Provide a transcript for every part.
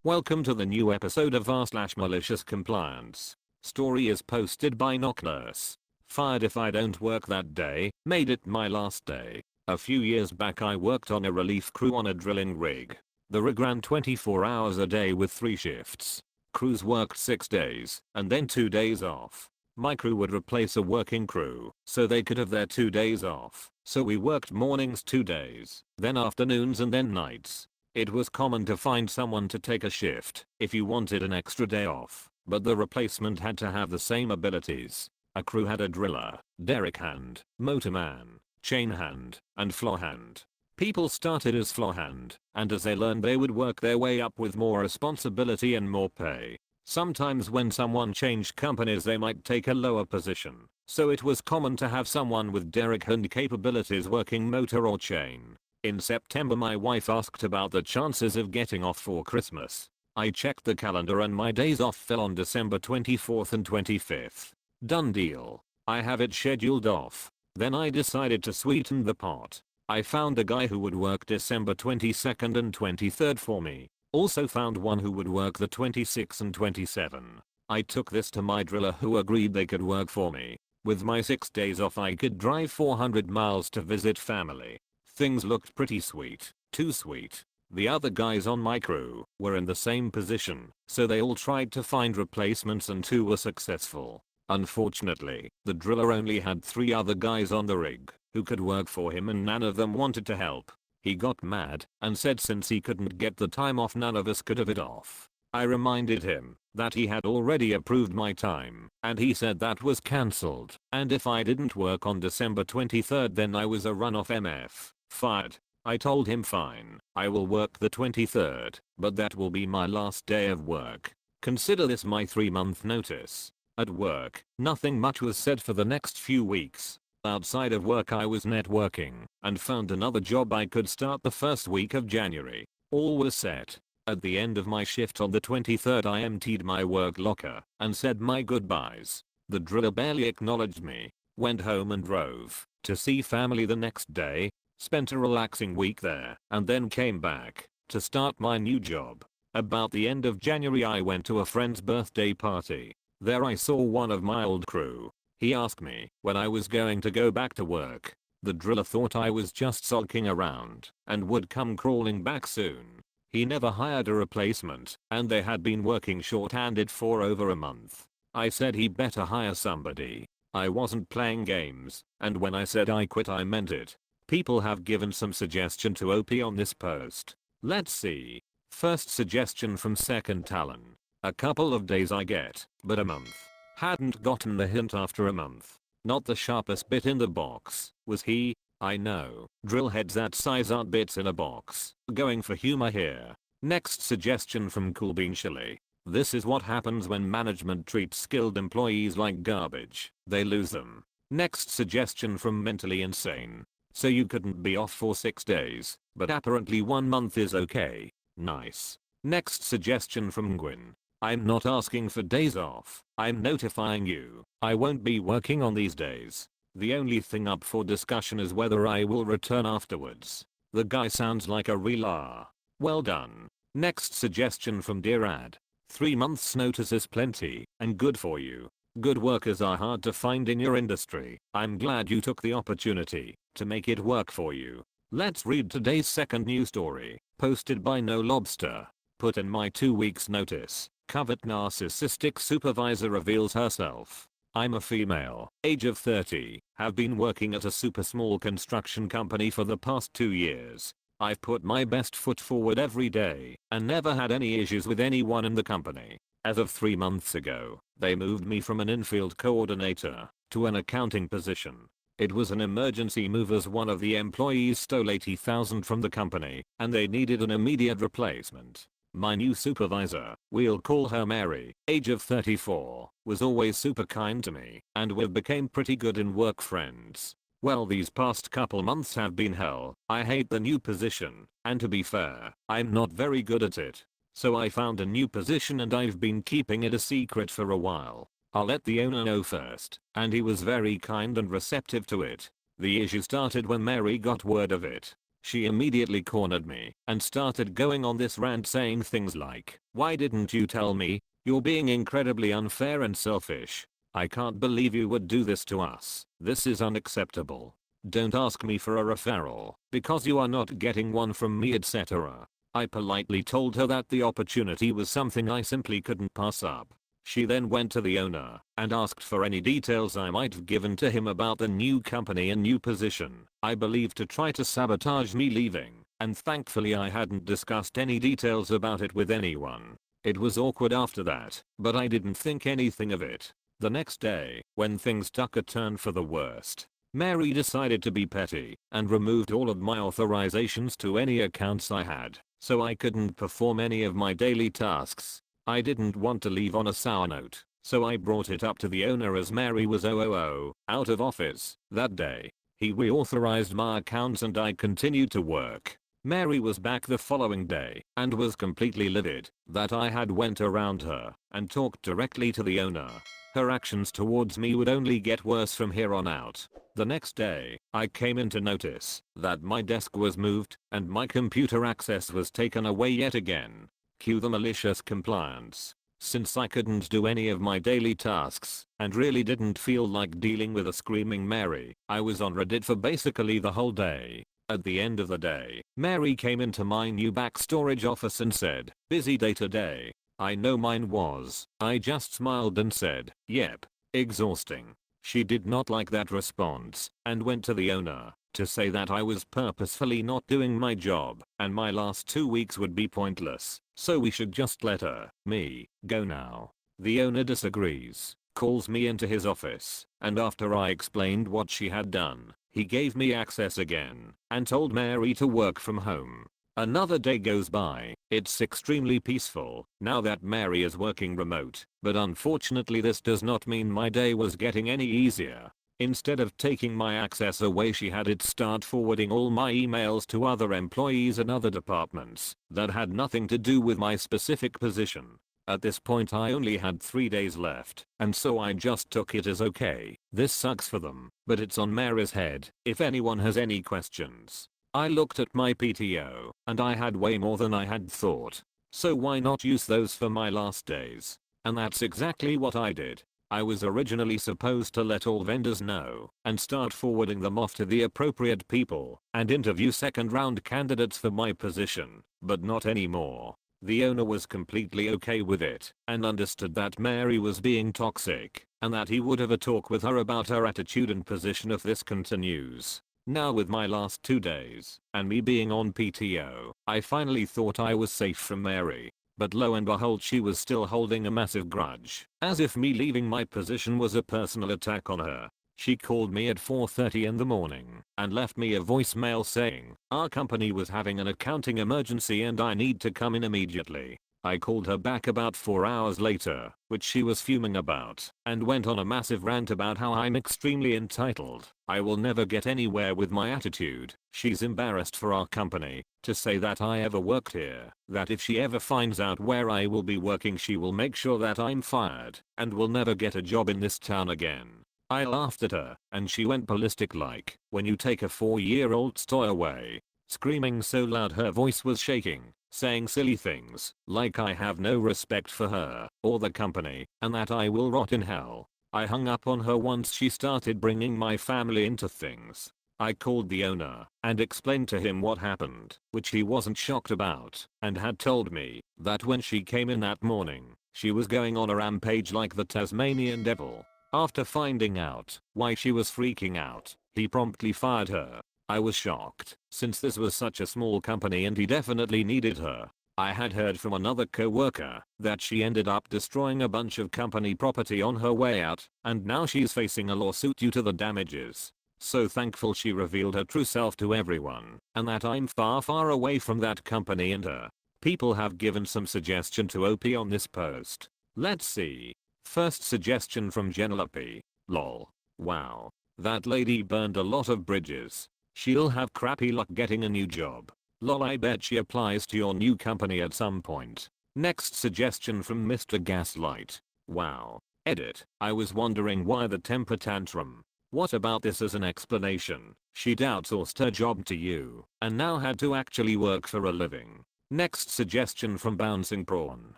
Welcome to the new episode of r/malicious compliance. Story is posted by Knock Nurse. Fired if I don't work that day, made it my last day. A few years back I worked on a relief crew on a drilling rig. The rig ran 24 hours a day with 3 shifts. Crews worked 6 days and then 2 days off. My crew would replace a working crew so they could have their 2 days off. So we worked mornings 2 days, then afternoons and then nights. It was common to find someone to take a shift if you wanted an extra day off, but the replacement had to have the same abilities. A crew had a driller, derrick hand, motorman, chain hand, and floor hand. People started as floor hand, and as they learned they would work their way up with more responsibility and more pay. Sometimes when someone changed companies they might take a lower position, so it was common to have someone with derrick hand capabilities working motor or chain. In September my wife asked about the chances of getting off for Christmas. I checked the calendar and my days off fell on December 24th and 25th. Done deal. I have it scheduled off. Then I decided to sweeten the pot. I found a guy who would work December 22nd and 23rd for me. Also found one who would work the 26th and 27th. I took this to my driller who agreed they could work for me. With my 6 days off I could drive 400 miles to visit family. Things looked pretty sweet. Too sweet. The other guys on my crew were in the same position, so they all tried to find replacements and 2 were successful. Unfortunately, the driller only had 3 other guys on the rig who could work for him and none of them wanted to help. He got mad and said since he couldn't get the time off none of us could have it off. I reminded him that he had already approved my time and he said that was cancelled and if I didn't work on December 23rd then I was a run-off MF. Fired. I told him fine, I will work the 23rd, but that will be my last day of work. Consider this my 3-month notice. At work, nothing much was said for the next few weeks. Outside of work I was networking and found another job I could start the first week of January. All was set. At the end of my shift on the 23rd I emptied my work locker and said my goodbyes. The driller barely acknowledged me. Went home and drove to see family the next day. Spent a relaxing week there and then came back to start my new job. About the end of January I went to a friend's birthday party. There I saw one of my old crew. He asked me when I was going to go back to work. The driller thought I was just sulking around and would come crawling back soon. He never hired a replacement and they had been working short-handed for over a month. I said he better hire somebody. I wasn't playing games, and when I said I quit I meant it. People have given some suggestion to OP on this post. Let's see. First suggestion from Second Talon. A couple of days I get, but a month. Hadn't gotten the hint after a month. Not the sharpest bit in the box, was he? I know. Drill heads that size aren't bits in a box. Going for humor here. Next suggestion from Cool Bean Chili. This is what happens when management treats skilled employees like garbage. They lose them. Next suggestion from Mentally Insane. So you couldn't be off for 6 days, but apparently 1 month is okay. Nice. Next suggestion from Gwyn. I'm not asking for days off. I'm notifying you. I won't be working on these days. The only thing up for discussion is whether I will return afterwards. The guy sounds like a real R. Well done. Next suggestion from Dear Ad. 3 months notice is plenty and good for you. Good workers are hard to find in your industry. I'm glad you took the opportunity to make it work for you. Let's read today's second news story, posted by No Lobster. Put in my 2 weeks notice. Covert narcissistic supervisor reveals herself. I'm a female, age of 30, have been working at a super small construction company for the past 2 years. I've put my best foot forward every day and never had any issues with anyone in the company. As of 3 months ago, they moved me from an infield coordinator to an accounting position. It was an emergency move as one of the employees stole $80,000 from the company and they needed an immediate replacement. My new supervisor, we'll call her Mary, age of 34, was always super kind to me and we became pretty good in work friends. Well, these past couple months have been hell. I hate the new position, and to be fair, I'm not very good at it. So I found a new position and I've been keeping it a secret for a while. I'll let the owner know first, and he was very kind and receptive to it. The issue started when Mary got word of it. She immediately cornered me and started going on this rant saying things like, "Why didn't you tell me? You're being incredibly unfair and selfish. I can't believe you would do this to us. This is unacceptable. Don't ask me for a referral because you are not getting one from me, etc." I politely told her that the opportunity was something I simply couldn't pass up. She then went to the owner and asked for any details I might have given to him about the new company and new position, I believe to try to sabotage me leaving, and thankfully I hadn't discussed any details about it with anyone. It was awkward after that, but I didn't think anything of it. The next day, when things took a turn for the worst, Mary decided to be petty and removed all of my authorizations to any accounts I had, so I couldn't perform any of my daily tasks. I didn't want to leave on a sour note, so I brought it up to the owner as Mary was out of office that day. He reauthorized my accounts and I continued to work. Mary was back the following day and was completely livid that I had went around her and talked directly to the owner. Her actions towards me would only get worse from here on out. The next day, I came in to notice that my desk was moved and my computer access was taken away yet again. Cue the malicious compliance. Since I couldn't do any of my daily tasks and really didn't feel like dealing with a screaming Mary, I was on Reddit for basically the whole day. At the end of the day, Mary came into my new back storage office and said, "Busy day today." I know mine was. I just smiled and said, "Yep, exhausting." She did not like that response and went to the owner to say that I was purposefully not doing my job and my last 2 weeks would be pointless, so we should just let me go now. The owner disagrees, calls me into his office, and after I explained what she had done, he gave me access again and told Mary to work from home. Another day goes by. It's extremely peaceful now that Mary is working remote, but unfortunately this does not mean my day was getting any easier. Instead of taking my access away, she had it start forwarding all my emails to other employees and other departments that had nothing to do with my specific position. At this point I only had 3 days left, and so I just took it as okay. This sucks for them, but it's on Mary's head if anyone has any questions. I looked at my PTO, and I had way more than I had thought. So why not use those for my last days? And that's exactly what I did. I was originally supposed to let all vendors know and start forwarding them off to the appropriate people and interview second round candidates for my position, but not anymore. The owner was completely okay with it and understood that Mary was being toxic and that he would have a talk with her about her attitude and position if this continues. Now with my last 2 days and me being on PTO, I finally thought I was safe from Mary. But lo and behold, she was still holding a massive grudge, as if me leaving my position was a personal attack on her. She called me at 4:30 in the morning and left me a voicemail saying, "Our company was having an accounting emergency and I need to come in immediately." I called her back about 4 hours later, which she was fuming about, and went on a massive rant about how I'm extremely entitled. I will never get anywhere with my attitude. She's embarrassed for our company to say that I ever worked here, that if she ever finds out where I will be working she will make sure that I'm fired and will never get a job in this town again. I laughed at her and she went ballistic like when you take a 4-year-old toy away, screaming so loud her voice was shaking, saying silly things like I have no respect for her or the company and that I will rot in hell. I hung up on her once she started bringing my family into things. I called the owner and explained to him what happened, which he wasn't shocked about, and had told me that when she came in that morning, she was going on a rampage like the Tasmanian devil. After finding out why she was freaking out, he promptly fired her. I was shocked, since this was such a small company and he definitely needed her. I had heard from another co-worker that she ended up destroying a bunch of company property on her way out, and now she's facing a lawsuit due to the damages. So thankful she revealed her true self to everyone, and that I'm far away from that company and her. People have given some suggestion to OP on this post. Let's see. First suggestion from Jennifer. Lol. Wow. That lady burned a lot of bridges. She'll have crappy luck getting a new job. Lol, I bet she applies to your new company at some point. Next suggestion from Mr. Gaslight. Wow. Edit. I was wondering why the temper tantrum. What about this as an explanation? She'd outsourced her job to you and now had to actually work for a living. Next suggestion from Bouncing Prawn.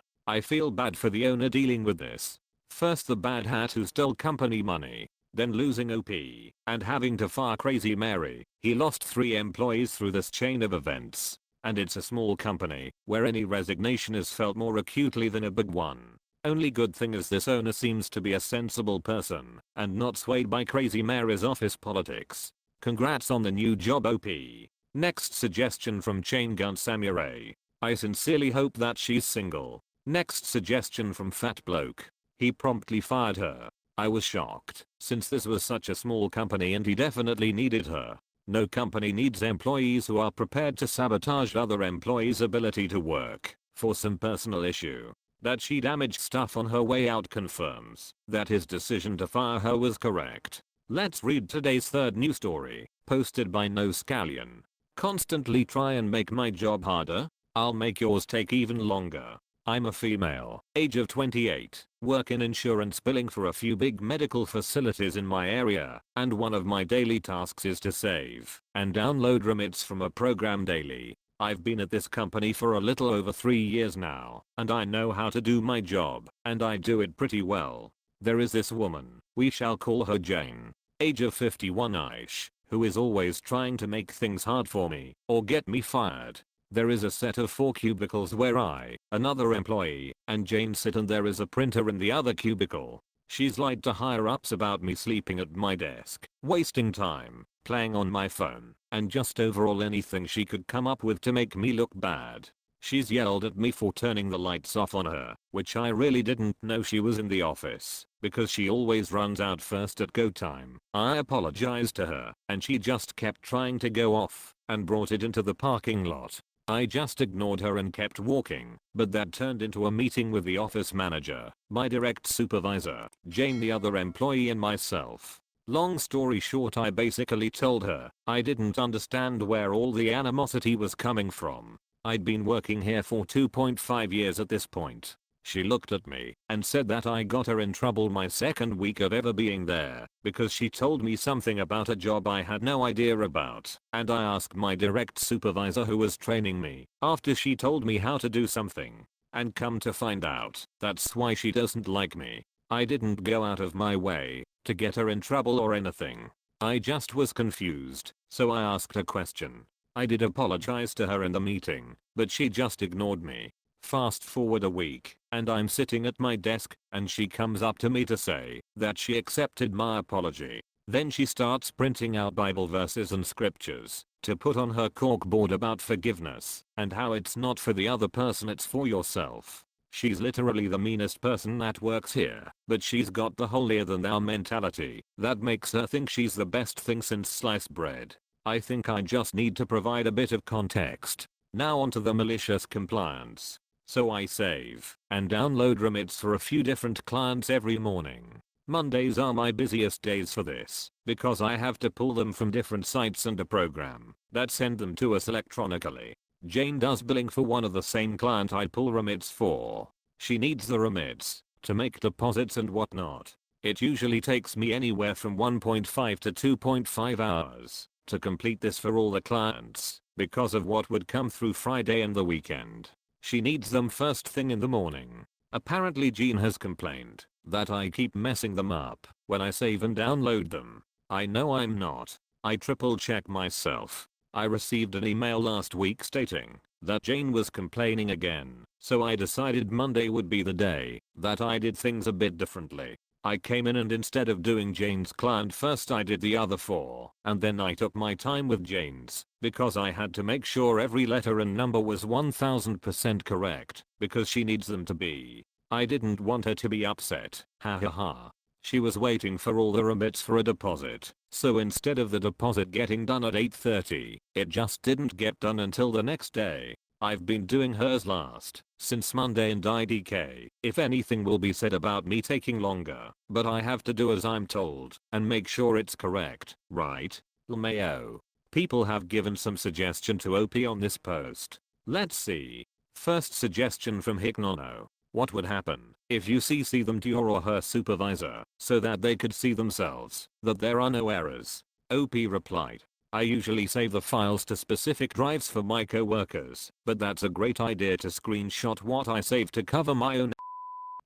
I feel bad for the owner dealing with this. First the bad hat who stole company money, then losing OP, and having to fire Crazy Mary. He lost 3 employees through this chain of events. And it's a small company, where any resignation is felt more acutely than a big one. Only good thing is this owner seems to be a sensible person, and not swayed by Crazy Mary's office politics. Congrats on the new job OP. Next suggestion from Chain Gun Samurai. I sincerely hope that she's single. Next suggestion from Fat Bloke. He promptly fired her. I was shocked, since this was such a small company and he definitely needed her. No company needs employees who are prepared to sabotage other employees' ability to work for some personal issue. That she damaged stuff on her way out confirms that his decision to fire her was correct. Let's read today's third news story, posted by No Scallion. Constantly try and make my job harder? I'll make yours take even longer. I'm a female, age of 28, work in insurance billing for a few big medical facilities in my area, and one of my daily tasks is to save and download remits from a program daily. I've been at this company for a little over 3 years now, and I know how to do my job, and I do it pretty well. There is this woman, we shall call her Jane, age of 51ish, who is always trying to make things hard for me, or get me fired. There is a set of 4 cubicles where I, another employee, and Jane sit, and there is a printer in the other cubicle. She's lied to higher ups about me sleeping at my desk, wasting time, playing on my phone, and just overall anything she could come up with to make me look bad. She's yelled at me for turning the lights off on her, which I really didn't know she was in the office, because she always runs out first at go time. I apologized to her, and she just kept trying to go off, and brought it into the parking lot. I just ignored her and kept walking, but that turned into a meeting with the office manager, my direct supervisor, Jane the other employee, and myself. Long story short, I basically told her I didn't understand where all the animosity was coming from. I'd been working here for 2.5 years at this point. She looked at me and said that I got her in trouble my second week of ever being there because she told me something about a job I had no idea about, and I asked my direct supervisor who was training me after she told me how to do something, and come to find out that's why she doesn't like me. I didn't go out of my way to get her in trouble or anything. I just was confused, so I asked a question. I did apologize to her in the meeting, but she just ignored me. Fast forward a week, and I'm sitting at my desk, and she comes up to me to say that she accepted my apology. Then she starts printing out Bible verses and scriptures to put on her corkboard about forgiveness and how it's not for the other person, it's for yourself. She's literally the meanest person that works here, but she's got the holier than thou mentality that makes her think she's the best thing since sliced bread. I think I just need to provide a bit of context. Now onto the malicious compliance. So I save and download remits for a few different clients every morning. Mondays are my busiest days for this, because I have to pull them from different sites and a program that send them to us electronically. Jane does billing for one of the same client I pull remits for. She needs the remits to make deposits and whatnot. It usually takes me anywhere from 1.5 to 2.5 hours to complete this for all the clients because of what would come through Friday and the weekend. She needs them first thing in the morning. Apparently Jean has complained that I keep messing them up when I save and download them. I know I'm not. I triple check myself. I received an email last week stating that Jane was complaining again, so I decided Monday would be the day that I did things a bit differently. I came in and instead of doing Jane's client first, I did the other 4, and then I took my time with Jane's because I had to make sure every letter and number was 1000% correct because she needs them to be. I didn't want her to be upset. Ha ha ha. She was waiting for all the remits for a deposit, so instead of the deposit getting done at 8:30, it just didn't get done until the next day. I've been doing hers last since Monday, and IDK if anything will be said about me taking longer, but I have to do as I'm told and make sure it's correct, right? LMAO. People have given some suggestion to OP on this post. Let's see. First suggestion from Hicknono. What would happen If you CC them to your or her supervisor so that they could see themselves that there are no errors. OP replied, I usually save the files to specific drives for my coworkers, but that's a great idea to screenshot what I save to cover my own.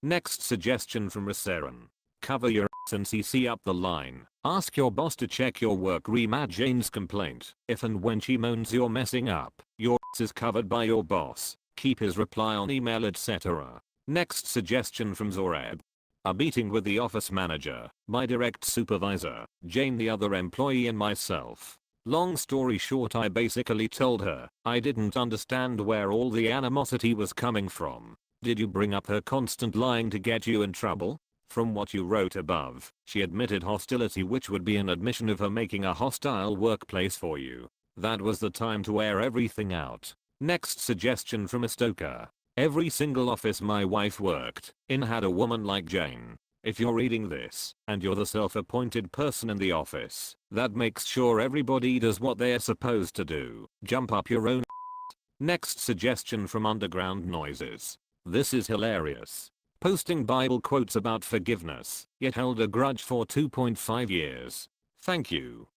Next suggestion from Rasaran. Cover your ass and CC up the line. Ask your boss to check your work. Read Jane's complaint. If and when she moans you're messing up, your ass is covered by your boss. Keep his reply on email, etc. Next suggestion from Zoreb. A meeting with the office manager, my direct supervisor, Jane the other employee and myself. Long story short, I basically told her I didn't understand where all the animosity was coming from. Did you bring up her constant lying to get you in trouble? From what you wrote above, she admitted hostility, which would be an admission of her making a hostile workplace for you. That was the time to air everything out. Next suggestion from a stoker. Every single office my wife worked in had a woman like Jane. If you're reading this and you're the self-appointed person in the office that makes sure everybody does what they're supposed to do, jump up your own. Next suggestion from Underground Noises. This is hilarious. Posting Bible quotes about forgiveness, yet held a grudge for 2.5 years. Thank you.